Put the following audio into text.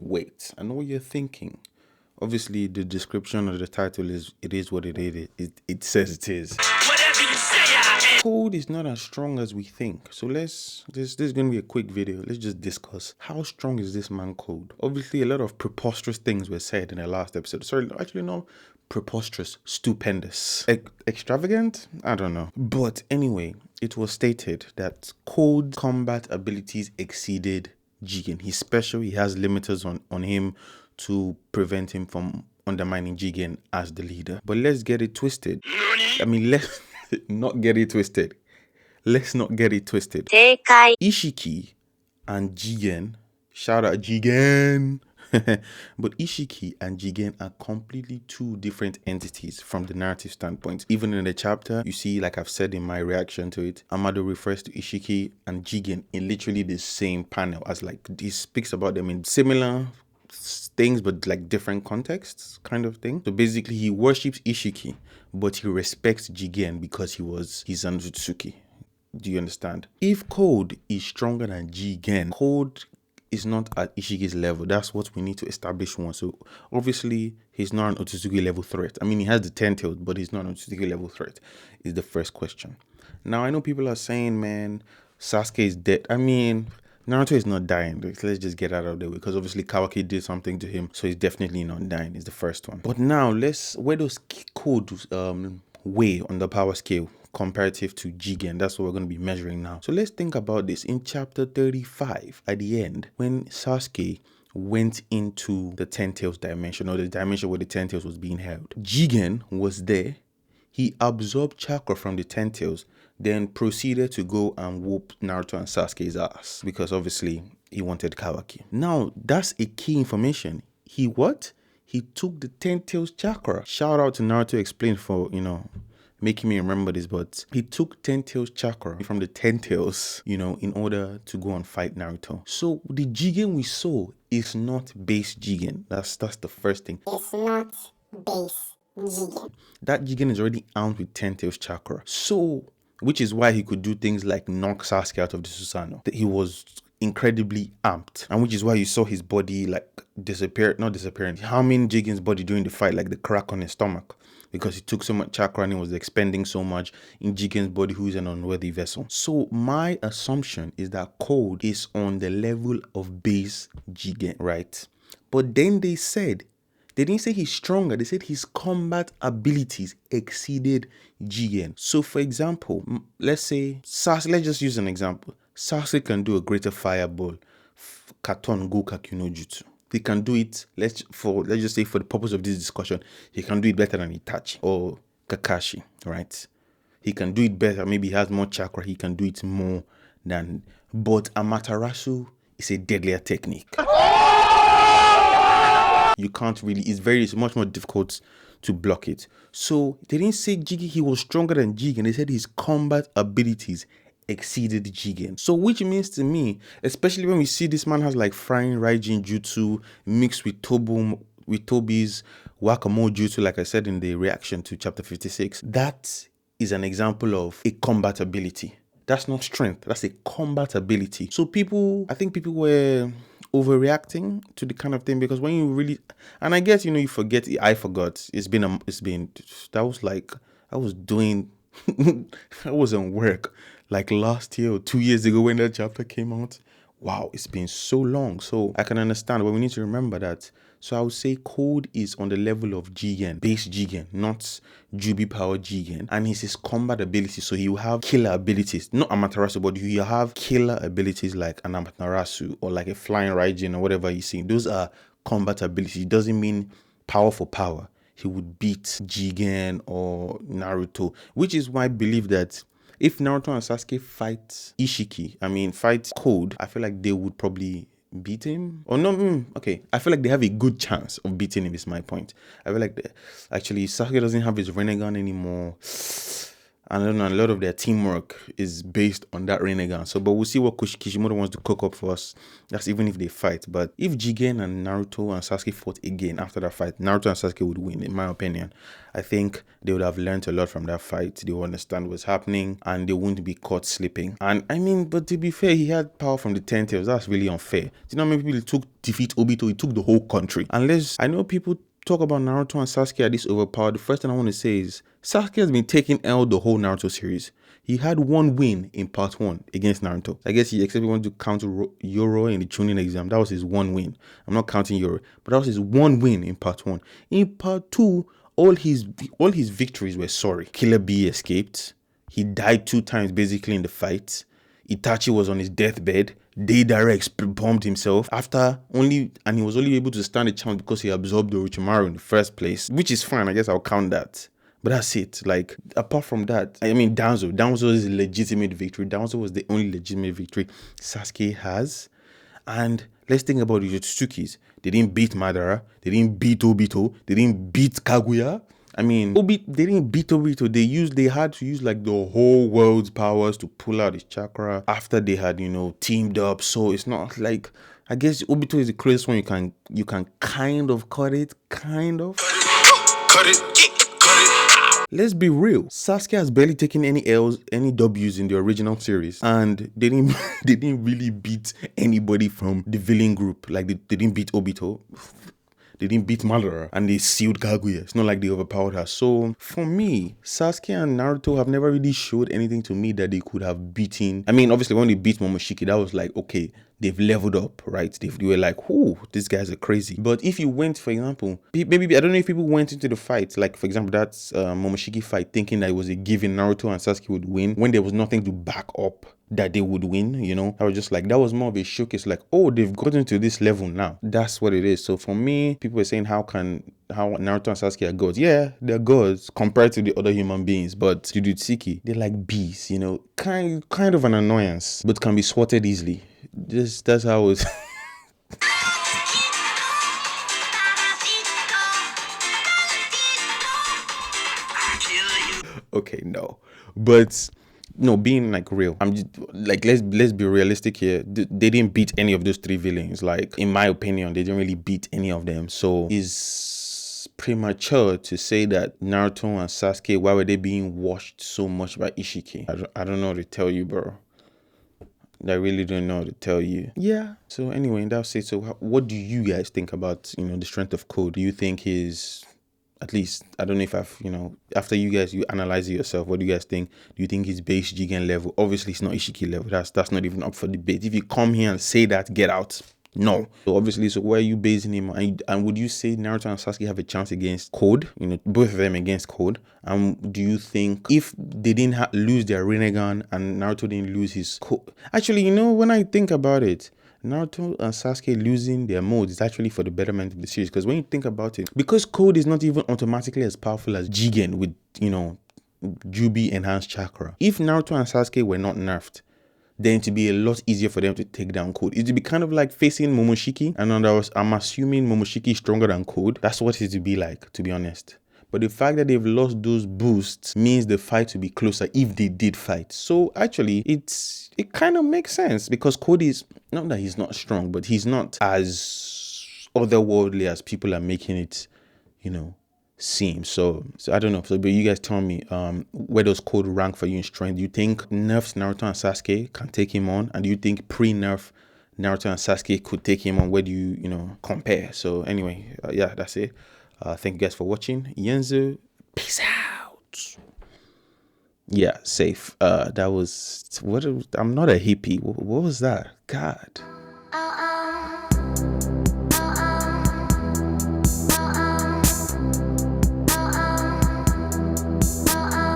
wait, I know what you're thinking. Obviously, the description of the title is what it is. It says it is. Whatever you say, I am. Code is not as strong as we think. So this is going to be a quick video. Let's just discuss how strong is this man Code. Obviously, a lot of preposterous things were said in the last episode. Sorry, actually no. Preposterous, stupendous, extravagant, I don't know. But anyway, it was stated that Code's combat abilities exceeded Jigen. He's special, he has limiters on him to prevent him from undermining Jigen as the leader. But let's get it twisted. I mean, let's not get it twisted. Let's not get it twisted. Ishiki and Jigen, shout out Jigen. But Ishiki and Jigen are completely two different entities from the narrative standpoint. Even in the chapter, you see, like I've said in my reaction to it, Amado refers to Ishiki and Jigen in literally the same panel, as like he speaks about them in similar things but like different contexts kind of thing. So basically he worships Ishiki, but he respects Jigen because he's Anzutsuki. Do you understand? If Code is stronger than Jigen, Code is not at Ishiki's level. That's what we need to establish one. So obviously he's not an Otsutsuki level threat. I mean, he has the 10 tails, but he's not an Otsutsuki level threat is the first question. Now I know people are saying, man, Sasuke is dead. I mean, Naruto is not dying. Let's just get out of the way, because obviously Kawaki did something to him, so he's definitely not dying. Is the first one. But now where does Code weigh on the power scale comparative to Jigen? That's what we're going to be measuring now. So let's think about this. In chapter 35, at the end, when Sasuke went into the 10 tails dimension, or the dimension where the 10 tails was being held, Jigen was there. He absorbed chakra from the 10 tails, then proceeded to go and whoop Naruto and Sasuke's ass, because obviously he wanted Kawaki. Now that's a key information. He took the 10 tails chakra. Shout out to Naruto Explain for making me remember this, but he took 10 tails chakra from the 10 tails, in order to go and fight Naruto. So the Jigen we saw is not base Jigen. That's the first thing. It's not base Jigen. That Jigen is already armed with 10 tails chakra. So, which is why he could do things like knock Sasuke out of the Susanoo. That he was incredibly amped, and which is why you saw his body like not disappearing, harming Jigen's body during the fight, like the crack on his stomach, because he took so much chakra and he was expending so much in Jigen's body, who is an unworthy vessel. So my assumption is that Code is on the level of base Jigen, right? But then they didn't say he's stronger. They said his combat abilities exceeded Jigen. So for example, let's say Sasuke, let's just use an example. Sasuke can do a greater fireball, Katon Gokaki no Jutsu. He can do it, let's just say for the purpose of this discussion, he can do it better than Itachi or Kakashi, right? He can do it better. Maybe he has more chakra. He can do it more than, but Amaterasu is a deadlier technique. You can't really, it's much more difficult to block it. So they didn't say he was stronger than Jigen. They said his combat abilities exceeded Jigen. So which means to me, especially when we see this man has like frying Raijin Jutsu mixed with Tobi's Wakamoe Jutsu, like I said in the reaction to chapter 56, that is an example of a combat ability. That's not strength, that's a combat ability. So I think people were overreacting to the kind of thing, because when you really, and I guess you forget, I forgot, that was like, I was doing I was on work like last year or 2 years ago when that chapter came out. Wow, it's been so long. So I can understand, but we need to remember that. So I would say Code is on the level of Jigen, base Jigen, not Jubi power Jigen, and it's his combat ability. So he will have killer abilities, not Amaterasu, but you have killer abilities like an Amaterasu or like a flying Raijin or whatever you see. Those are combat abilities. It doesn't mean power for power. He would beat Jigen or Naruto, which is why I believe that if Naruto and Sasuke fight Code, I feel like they would probably beat him. Or no, okay. I feel like they have a good chance of beating him, is my point. I feel like actually Sasuke doesn't have his Rinnegan anymore. And I don't know, a lot of their teamwork is based on that Rinnegan. So, but we'll see what Kishimoto wants to cook up for us. That's even if they fight. But if Jigen and Naruto and Sasuke fought again after that fight, Naruto and Sasuke would win, in my opinion. I think they would have learned a lot from that fight. They would understand what's happening and they wouldn't be caught slipping. And I mean, but to be fair, he had power from the 10 tails. That's really unfair. Do you know how many people took defeat Obito? He took the whole country. Unless, I know people talk about Naruto and Sasuke are this overpowered. The first thing I want to say is Sasuke has been taking L the whole Naruto series. He had one win in part 1 against Naruto. I guess he except he wanted to count Yoro in the Chunin exam. That was his one win. I'm not counting Yoro, but that was his one win in part 1. In part 2, all his victories were sorry. Killer Bee escaped. He died 2 times basically in the fight. Itachi was on his deathbed. Deidara bombed himself and he was only able to stand a chance because he absorbed the Orochimaru in the first place, which is fine. I guess I'll count that. But that's it. Like, apart from that, I mean, Danzo is a legitimate victory. Danzo was the only legitimate victory Sasuke has. And let's think about the Yotsukis. They didn't beat Madara. They didn't beat Obito. They didn't beat Kaguya. I mean, they didn't beat Obito. They had to use like the whole world's powers to pull out his chakra after they had, teamed up. So it's not like, I guess Obito is the closest one you can kind of cut it. Cut it. Let's be real. Sasuke has barely taken any L's, any W's in the original series, and they didn't really beat anybody from the villain group. Like they didn't beat Obito. They didn't beat Madara and they sealed Kaguya. It's not like they overpowered her. So for me, Sasuke and Naruto have never really showed anything to me that they could have beaten. I mean, obviously when they beat Momoshiki, that was like, okay, they've leveled up, right? They were like, "Whoo, these guys are crazy." But if you went, for example, maybe I don't know if people went into the fight, like for example, that Momoshiki fight, thinking that it was a given Naruto and Sasuke would win when there was nothing to back up that they would win, I was just like, that was more of a showcase, like, oh, they've gotten to this level now. That's what it is. So for me, people were saying, how Naruto and Sasuke are gods? Yeah, they're gods compared to the other human beings, but to Tsuki, they're like bees, kind of an annoyance, but can be swatted easily. That's how it's. Okay, no, but no, being like real, I'm just like, let's be realistic here. They didn't beat any of those 3 villains. Like, in my opinion, they didn't really beat any of them. So it's premature to say that Naruto and Sasuke, why were they being washed so much by Ishiki? I don't know what to tell you, bro. I really don't know what to tell you. Yeah. So anyway, that's it. So what do you guys think about, the strength of Code? Do you think he's, at least, I don't know if after you analyze it yourself, what do you guys think? Do you think he's base Jigen level? Obviously, it's not Ishiki level. That's not even up for debate. If you come here and say that, get out. No. So obviously, where are you basing him on? And would you say Naruto and Sasuke have a chance against Code? Both of them against Code. And do you think if they didn't lose their Rinnegan and Naruto didn't lose his Code? Actually, when I think about it, Naruto and Sasuke losing their modes is actually for the betterment of the series. Because when you think about it, because Code is not even automatically as powerful as Jigen with, Jubi enhanced chakra. If Naruto and Sasuke were not nerfed, then to be a lot easier for them to take down Code. It would be kind of like facing Momoshiki, and I'm assuming Momoshiki is stronger than Code. That's what it would be like, to be honest. But the fact that they've lost those boosts means the fight will be closer if they did fight. So actually, it kind of makes sense because Code is, not that he's not strong, but he's not as otherworldly as people are making it, seem. So I don't know. So, but you guys tell me, where does Code rank for you in strength? Do you think nerfs Naruto and Sasuke can take him on? And do you think pre-nerf Naruto and Sasuke could take him on? Where do you, compare? So anyway, yeah, that's it. Thank you guys for watching. Yenzu, peace out. Yeah, safe. That was, I'm not a hippie. What was that? God.